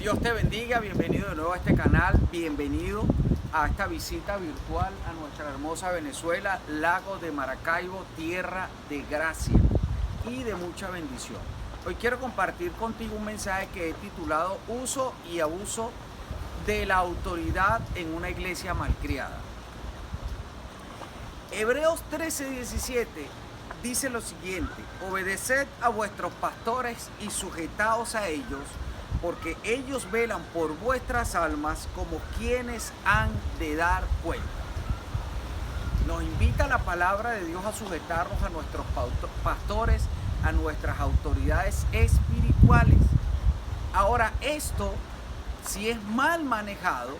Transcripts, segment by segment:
Dios te bendiga, bienvenido de nuevo a este canal, bienvenido a esta visita virtual a nuestra hermosa Venezuela, lago de Maracaibo, tierra de gracia y de mucha bendición. Hoy quiero compartir contigo un mensaje que he titulado Uso y abuso de la autoridad en una iglesia malcriada. Hebreos 13:17 dice lo siguiente: obedeced a vuestros pastores y sujetaos a ellos, porque ellos velan por vuestras almas como quienes han de dar cuenta. Nos invita la palabra de Dios a sujetarnos a nuestros pastores, a nuestras autoridades espirituales. Ahora, esto, si es mal manejado,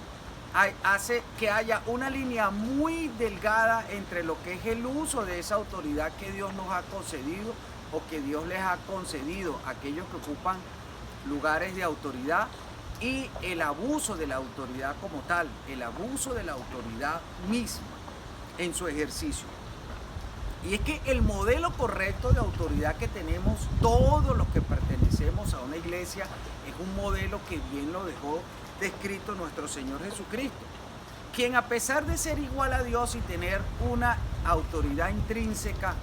hace que haya una línea muy delgada entre lo que es el uso de esa autoridad que Dios nos ha concedido o que Dios les ha concedido a aquellos que ocupan lugares de autoridad, y el abuso de la autoridad como tal, el abuso de la autoridad misma en su ejercicio. Y es que el modelo correcto de autoridad que tenemos todos los que pertenecemos a una iglesia es un modelo que bien lo dejó descrito nuestro Señor Jesucristo, quien, a pesar de ser igual a Dios y tener una autoridad intrínseca,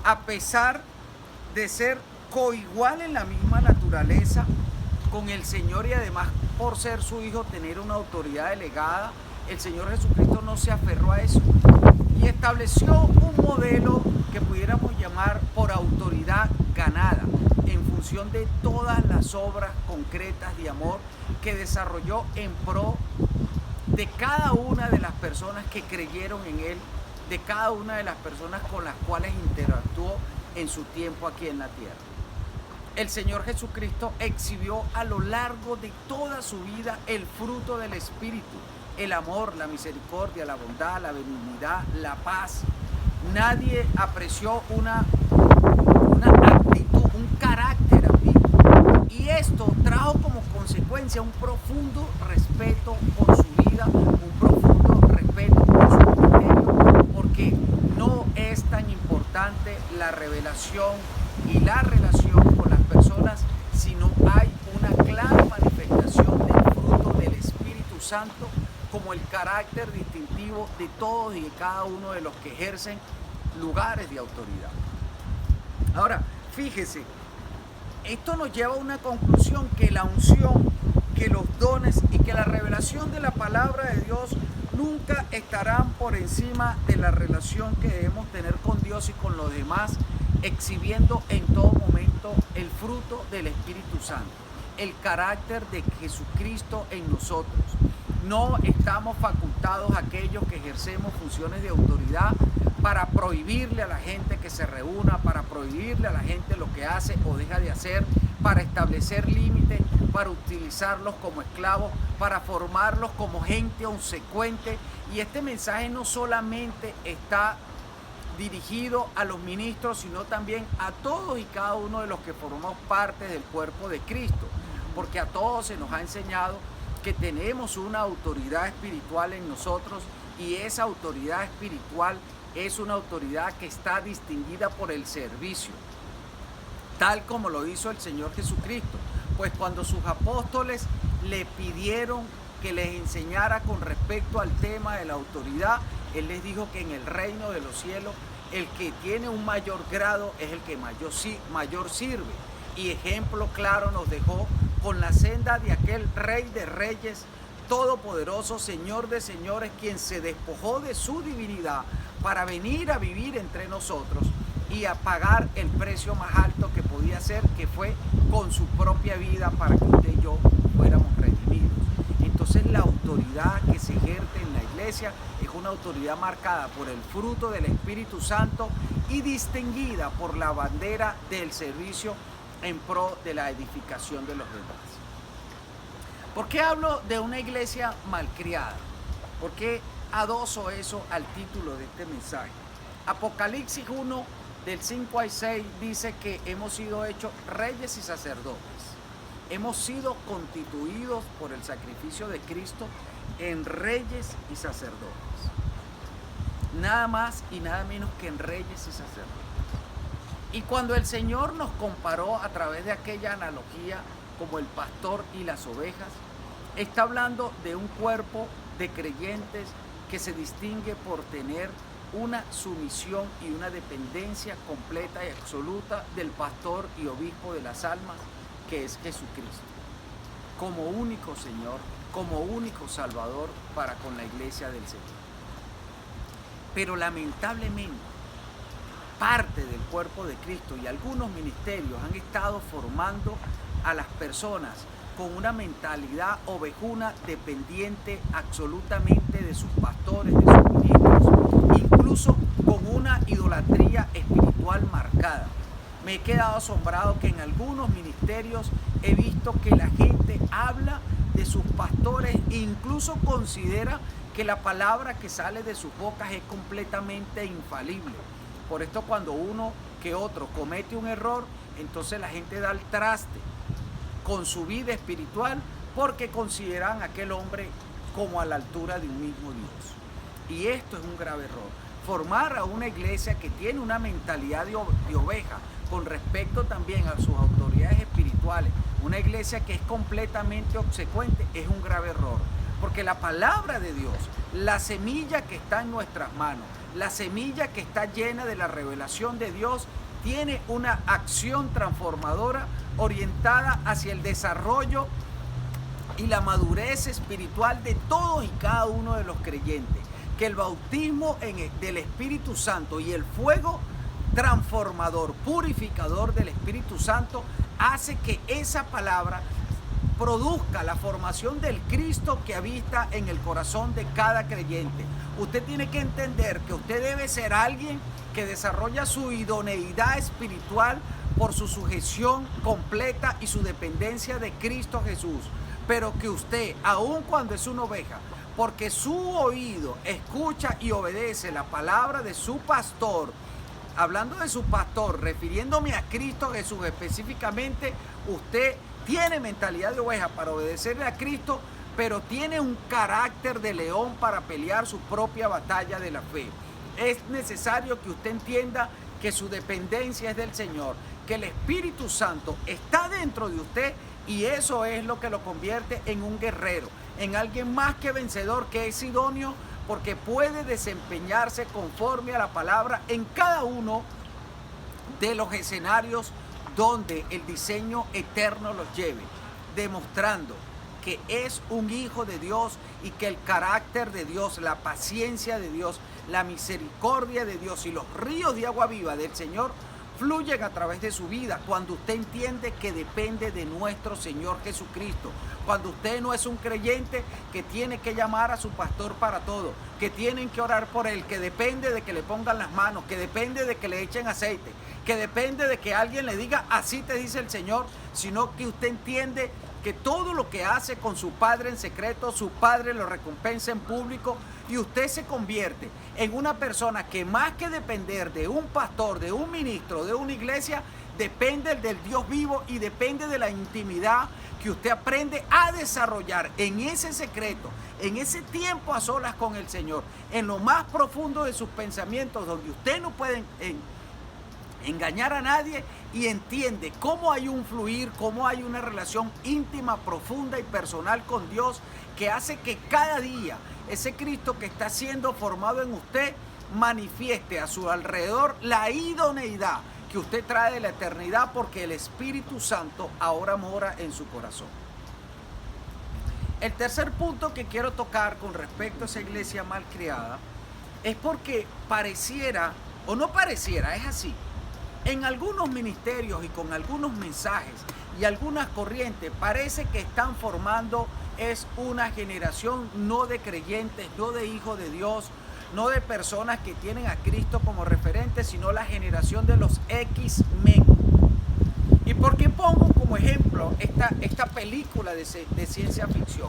a pesar de ser coigual en la misma naturaleza con el Señor, y además por ser su hijo tener una autoridad delegada, el Señor Jesucristo no se aferró a eso y estableció un modelo que pudiéramos llamar por autoridad ganada, en función de todas las obras concretas de amor que desarrolló en pro de cada una de las personas que creyeron en Él, de cada una de las personas con las cuales interactuó en su tiempo aquí en la tierra. El Señor Jesucristo exhibió a lo largo de toda su vida el fruto del Espíritu: el amor, la misericordia, la bondad, la benignidad, la paz. Nadie apreció una actitud, un carácter ambiguo. Y esto trajo como consecuencia un profundo respeto por su vida, un profundo respeto por su ministerio, porque no es tan importante la revelación y la relación con las personas si no hay una clara manifestación del fruto del Espíritu Santo como el carácter distintivo de todos y de cada uno de los que ejercen lugares de autoridad. Ahora, fíjese, esto nos lleva a una conclusión: que la unción, que los dones y que la revelación de la palabra de Dios nunca estarán por encima de la relación que debemos tener con Dios y con los demás, exhibiendo en todo momento el fruto del Espíritu Santo, el carácter de Jesucristo en nosotros. No estamos facultados aquellos que ejercemos funciones de autoridad para prohibirle a la gente que se reúna, para prohibirle a la gente lo que hace o deja de hacer, para establecer límites, para utilizarlos como esclavos, para formarlos como gente obsecuente. Y este mensaje no solamente está dirigido a los ministros, sino también a todos y cada uno de los que formamos parte del cuerpo de Cristo, porque a todos se nos ha enseñado que tenemos una autoridad espiritual en nosotros, y esa autoridad espiritual es una autoridad que está distinguida por el servicio, tal como lo hizo el Señor Jesucristo. Pues cuando sus apóstoles le pidieron que les enseñara con respecto al tema de la autoridad, Él les dijo que en el reino de los cielos el que tiene un mayor grado es el que mayor sirve. Y ejemplo claro nos dejó con la senda de aquel Rey de Reyes, todopoderoso, Señor de señores, quien se despojó de su divinidad para venir a vivir entre nosotros y a pagar el precio más alto que podía ser, que fue con su propia vida, para que usted y yo fuéramos redimidos. Entonces, la autoridad que se ejerce en la iglesia es una autoridad marcada por el fruto del Espíritu Santo y distinguida por la bandera del servicio en pro de la edificación de los demás. ¿Por qué hablo de una iglesia malcriada? ¿Por qué adoso eso al título de este mensaje? Apocalipsis 1, del 5 al 6, dice que hemos sido hechos reyes y sacerdotes. Hemos sido constituidos por el sacrificio de Cristo en reyes y sacerdotes. Nada más y nada menos que en reyes y sacerdotes. Y cuando el Señor nos comparó a través de aquella analogía como el pastor y las ovejas, está hablando de un cuerpo de creyentes que se distingue por tener una sumisión y una dependencia completa y absoluta del pastor y obispo de las almas, que es Jesucristo, como único Señor, como único Salvador para con la iglesia del Señor. Pero lamentablemente, parte del cuerpo de Cristo y algunos ministerios han estado formando a las personas con una mentalidad ovejuna dependiente absolutamente de sus pastores, de sus ministros, incluso con una idolatría espiritual marcada. Me he quedado asombrado que en algunos ministerios he visto que la gente habla de sus pastores e incluso considera que la palabra que sale de sus bocas es completamente infalible. Por esto, cuando uno que otro comete un error, entonces la gente da el traste con su vida espiritual porque consideran a aquel hombre como a la altura de un mismo Dios. Y esto es un grave error. Formar a una iglesia que tiene una mentalidad de oveja con respecto también a sus autoridades espirituales, una iglesia que es completamente obsecuente, es un grave error. Porque la palabra de Dios, la semilla que está en nuestras manos, la semilla que está llena de la revelación de Dios, tiene una acción transformadora orientada hacia el desarrollo y la madurez espiritual de todos y cada uno de los creyentes. Que el bautismo del Espíritu Santo y el fuego transformador, purificador del Espíritu Santo hace que esa palabra produzca la formación del Cristo que habita en el corazón de cada creyente. Usted tiene que entender que usted debe ser alguien que desarrolla su idoneidad espiritual por su sujeción completa y su dependencia de Cristo Jesús. Pero que usted, aun cuando es una oveja, porque su oído escucha y obedece la palabra de su pastor, hablando de su pastor, refiriéndome a Cristo Jesús específicamente, usted tiene mentalidad de oveja para obedecerle a Cristo, pero tiene un carácter de león para pelear su propia batalla de la fe. Es necesario que usted entienda que su dependencia es del Señor, que el Espíritu Santo está dentro de usted y eso es lo que lo convierte en un guerrero, en alguien más que vencedor, que es idóneo porque puede desempeñarse conforme a la palabra en cada uno de los escenarios donde el diseño eterno los lleve, demostrando que es un hijo de Dios y que el carácter de Dios, la paciencia de Dios, la misericordia de Dios y los ríos de agua viva del Señor fluyen a través de su vida cuando usted entiende que depende de nuestro Señor Jesucristo. Cuando usted no es un creyente que tiene que llamar a su pastor para todo, que tienen que orar por él, que depende de que le pongan las manos, que depende de que le echen aceite, que depende de que alguien le diga así te dice el Señor, sino que usted entiende que todo lo que hace con su Padre en secreto, su Padre lo recompensa en público y usted se convierte en una persona que más que depender de un pastor, de un ministro, de una iglesia, depende del Dios vivo y depende de la intimidad que usted aprende a desarrollar en ese secreto, en ese tiempo a solas con el Señor, en lo más profundo de sus pensamientos, donde usted no puede engañar a nadie y entiende cómo hay un fluir, cómo hay una relación íntima, profunda y personal con Dios que hace que cada día ese Cristo que está siendo formado en usted manifieste a su alrededor la idoneidad que usted trae de la eternidad porque el Espíritu Santo ahora mora en su corazón. El tercer punto que quiero tocar con respecto a esa iglesia malcriada es porque pareciera, o no pareciera, es así. En algunos ministerios y con algunos mensajes y algunas corrientes parece que están formando es una generación no de creyentes, no de hijos de Dios, no de personas que tienen a Cristo como referente, sino la generación de los X-Men. ¿Y por qué pongo como ejemplo esta película de ciencia ficción?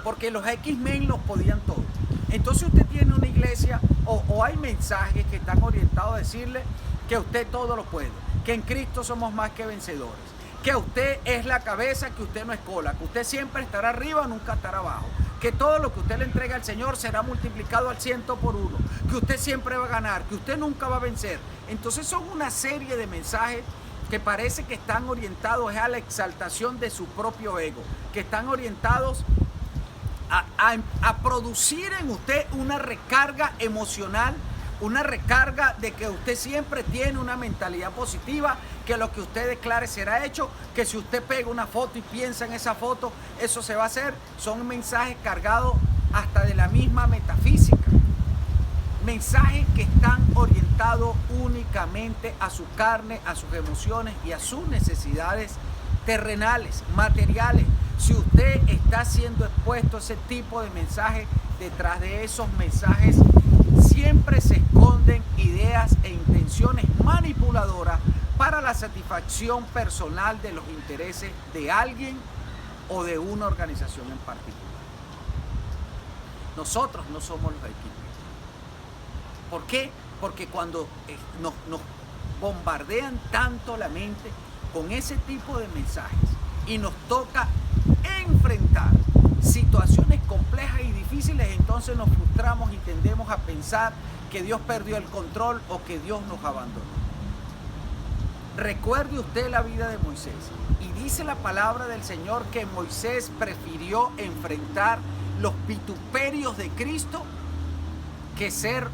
Porque los X-Men los podían todos. Entonces usted tiene una iglesia o hay mensajes que están orientados a decirle que usted todo lo puede, que en Cristo somos más que vencedores, que usted es la cabeza, que usted no es cola, que usted siempre estará arriba, nunca estará abajo, que todo lo que usted le entrega al Señor será multiplicado al 100 por 1, que usted siempre va a ganar, que usted nunca va a vencer. Entonces son una serie de mensajes que parece que están orientados a la exaltación de su propio ego, que están orientados a producir en usted una recarga emocional, una recarga de que usted siempre tiene una mentalidad positiva, que lo que usted declare será hecho, que si usted pega una foto y piensa en esa foto, eso se va a hacer. Son mensajes cargados hasta de la misma metafísica. Mensajes que están orientados únicamente a su carne, a sus emociones y a sus necesidades terrenales, materiales. Si usted está siendo expuesto a ese tipo de mensajes, detrás de esos mensajes siempre se esconden ideas e intenciones manipuladoras para la satisfacción personal de los intereses de alguien o de una organización en particular. Nosotros no somos los equipos. ¿Por qué? Porque cuando nos bombardean tanto la mente con ese tipo de mensajes y nos toca enfrentar situaciones complejas y difíciles, entonces nos frustramos y tendemos a pensar que Dios perdió el control o que Dios nos abandonó. Recuerde usted la vida de Moisés, y dice la palabra del Señor que Moisés prefirió enfrentar los vituperios de Cristo que ser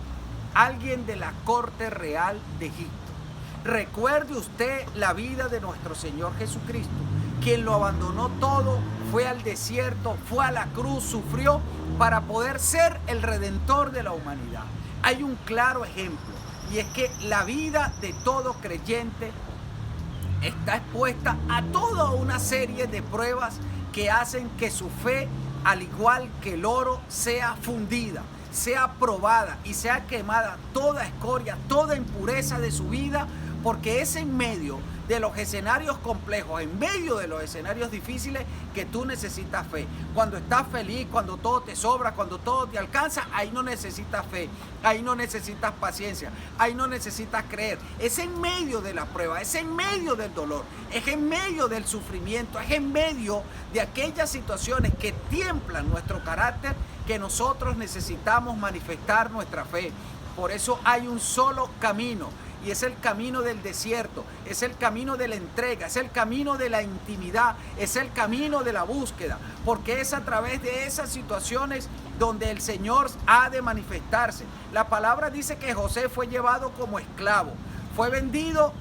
alguien de la corte real de Egipto. Recuerde usted la vida de nuestro Señor Jesucristo, quien lo abandonó todo, fue al desierto, fue a la cruz, sufrió para poder ser el redentor de la humanidad. Hay un claro ejemplo, y es que la vida de todo creyente está expuesta a toda una serie de pruebas que hacen que su fe, al igual que el oro, sea fundida, sea probada y sea quemada toda escoria, toda impureza de su vida, porque es en medio de los escenarios complejos, en medio de los escenarios difíciles, que tú necesitas fe. Cuando estás feliz, cuando todo te sobra, cuando todo te alcanza, ahí no necesitas fe, ahí no necesitas paciencia, ahí no necesitas creer. Es en medio de la prueba, es en medio del dolor, es en medio del sufrimiento, es en medio de aquellas situaciones que tiemblan nuestro carácter, que nosotros necesitamos manifestar nuestra fe. Por eso hay un solo camino, y es el camino del desierto, es el camino de la entrega, es el camino de la intimidad, es el camino de la búsqueda, porque es a través de esas situaciones donde el Señor ha de manifestarse. La palabra dice que José fue llevado como esclavo, fue vendido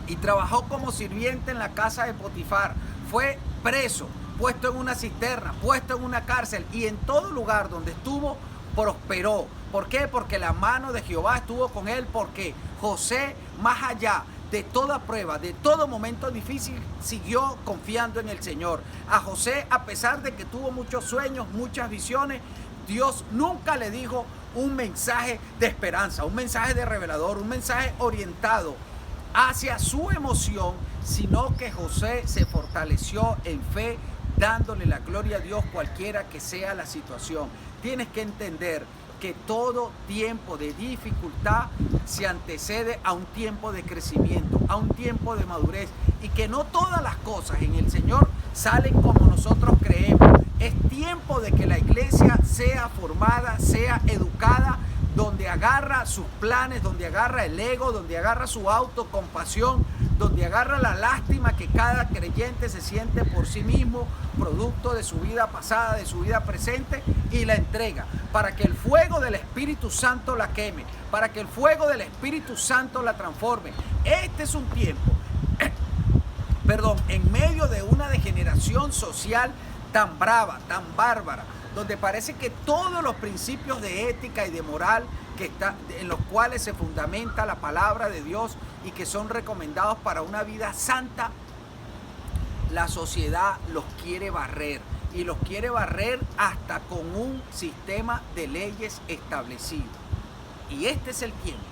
y trabajó como sirviente en la casa de Potifar, fue preso, puesto en una cisterna, puesto en una cárcel, y en todo lugar donde estuvo prosperó. ¿Por qué? Porque la mano de Jehová estuvo con él, porque José, más allá de toda prueba, de todo momento difícil, siguió confiando en el Señor. A José, a pesar de que tuvo muchos sueños, muchas visiones, Dios nunca le dijo un mensaje de esperanza, un mensaje de revelador, un mensaje orientado hacia su emoción, sino que José se fortaleció en fe, dándole la gloria a Dios cualquiera que sea la situación. Tienes que entender que todo tiempo de dificultad se antecede a un tiempo de crecimiento, a un tiempo de madurez, y que no todas las cosas en el Señor salen como nosotros creemos. Es tiempo de que la iglesia sea formada, sea educada, donde agarra sus planes, donde agarra el ego, donde agarra su autocompasión, donde agarra la lástima que cada creyente se siente por sí mismo, producto de su vida pasada, de su vida presente, y la entrega, para que el fuego del Espíritu Santo la queme, para que el fuego del Espíritu Santo la transforme. Este es un tiempo, en medio de una degeneración social tan brava, tan bárbara, donde parece que todos los principios de ética y de moral en los cuales se fundamenta la palabra de Dios y que son recomendados para una vida santa, la sociedad los quiere barrer, y los quiere barrer hasta con un sistema de leyes establecido. Y este es el tiempo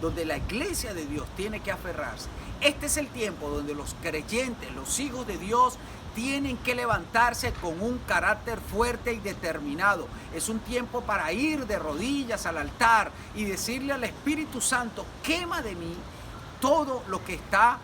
donde la iglesia de Dios tiene que aferrarse. Este es el tiempo donde los creyentes, los hijos de Dios, tienen que levantarse con un carácter fuerte y determinado. Es un tiempo para ir de rodillas al altar y decirle al Espíritu Santo: quema de mí todo lo que está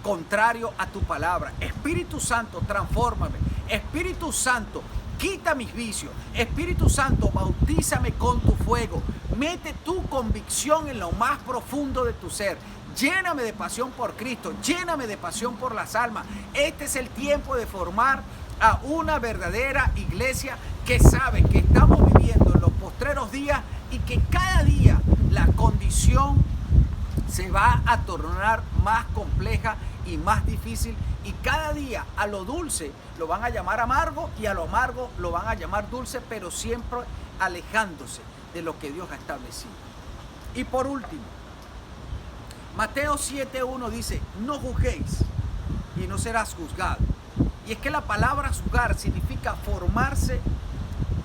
contrario a tu palabra. Espíritu Santo, transfórmame. Espíritu Santo, quita mis vicios. Espíritu Santo, bautízame con tu fuego. Mete tu convicción en lo más profundo de tu ser. Lléname de pasión por Cristo, lléname de pasión por las almas. Este es el tiempo de formar a una verdadera iglesia que sabe que estamos viviendo en los postreros días y que cada día la condición se va a tornar más compleja y más difícil, y cada día a lo dulce lo van a llamar amargo y a lo amargo lo van a llamar dulce, pero siempre alejándose de lo que Dios ha establecido. Y por último, Mateo 7:1 dice: no juzguéis y no serás juzgado. Y es que la palabra juzgar significa formarse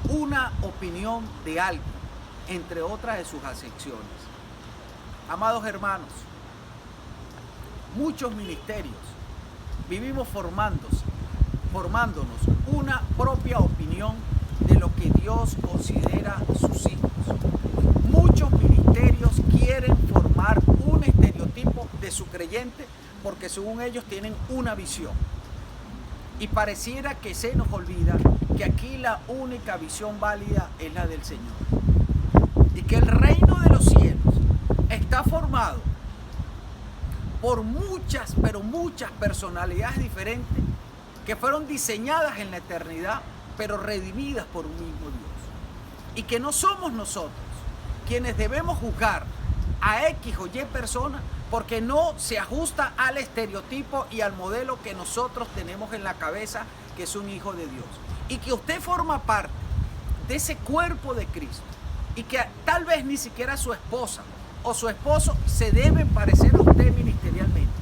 una opinión de alguien, entre otras de sus acepciones. Amados hermanos, muchos ministerios vivimos formándonos una propia opinión de lo que Dios considera sus hijos. Muchos ministerios quieren formar un estereotipo de su creyente porque según ellos tienen una visión. Y pareciera que se nos olvida que aquí la única visión válida es la del Señor. Y que el reino de los cielos está formado por muchas, pero muchas personalidades diferentes que fueron diseñadas en la eternidad, pero redimidas por un mismo Dios. Y que no somos nosotros quienes debemos juzgar a X o Y persona porque no se ajusta al estereotipo y al modelo que nosotros tenemos en la cabeza, que es un hijo de Dios. Y que usted forma parte de ese cuerpo de Cristo y que tal vez ni siquiera su esposa o su esposo se deben parecer a usted ministerialmente.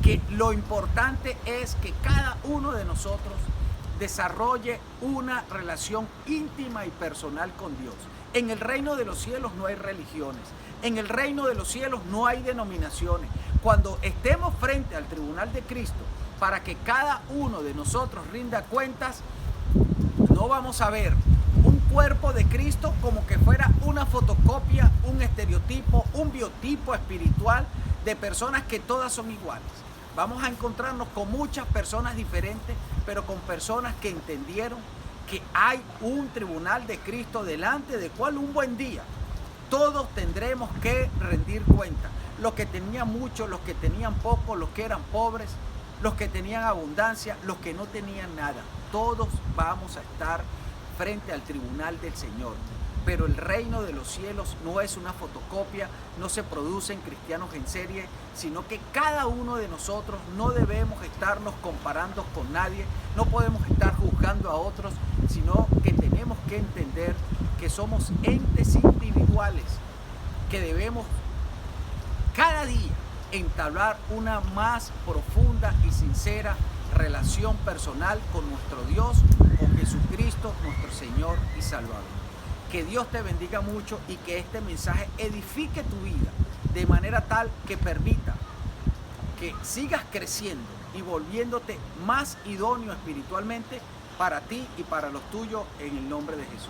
Que lo importante es que cada uno de nosotros desarrolle una relación íntima y personal con Dios. En el reino de los cielos no hay religiones. En el reino de los cielos no hay denominaciones. Cuando estemos frente al tribunal de Cristo, para que cada uno de nosotros rinda cuentas, no vamos a ver un cuerpo de Cristo como que fuera una fotocopia, un estereotipo, un biotipo espiritual de personas que todas son iguales. Vamos a encontrarnos con muchas personas diferentes, pero con personas que entendieron que hay un tribunal de Cristo delante del cual un buen día todos tendremos que rendir cuenta. Los que tenían mucho, los que tenían poco, los que eran pobres, los que tenían abundancia, los que no tenían nada. Todos vamos a estar frente al tribunal del Señor. Pero el reino de los cielos no es una fotocopia, no se producen cristianos en serie, sino que cada uno de nosotros no debemos estarnos comparando con nadie, no podemos estar juzgando a otros, sino que tenemos que entender que somos entes individuales, que debemos cada día entablar una más profunda y sincera relación personal con nuestro Dios, con Jesucristo, nuestro Señor y Salvador. Que Dios te bendiga mucho y que este mensaje edifique tu vida de manera tal que permita que sigas creciendo y volviéndote más idóneo espiritualmente para ti y para los tuyos, en el nombre de Jesús.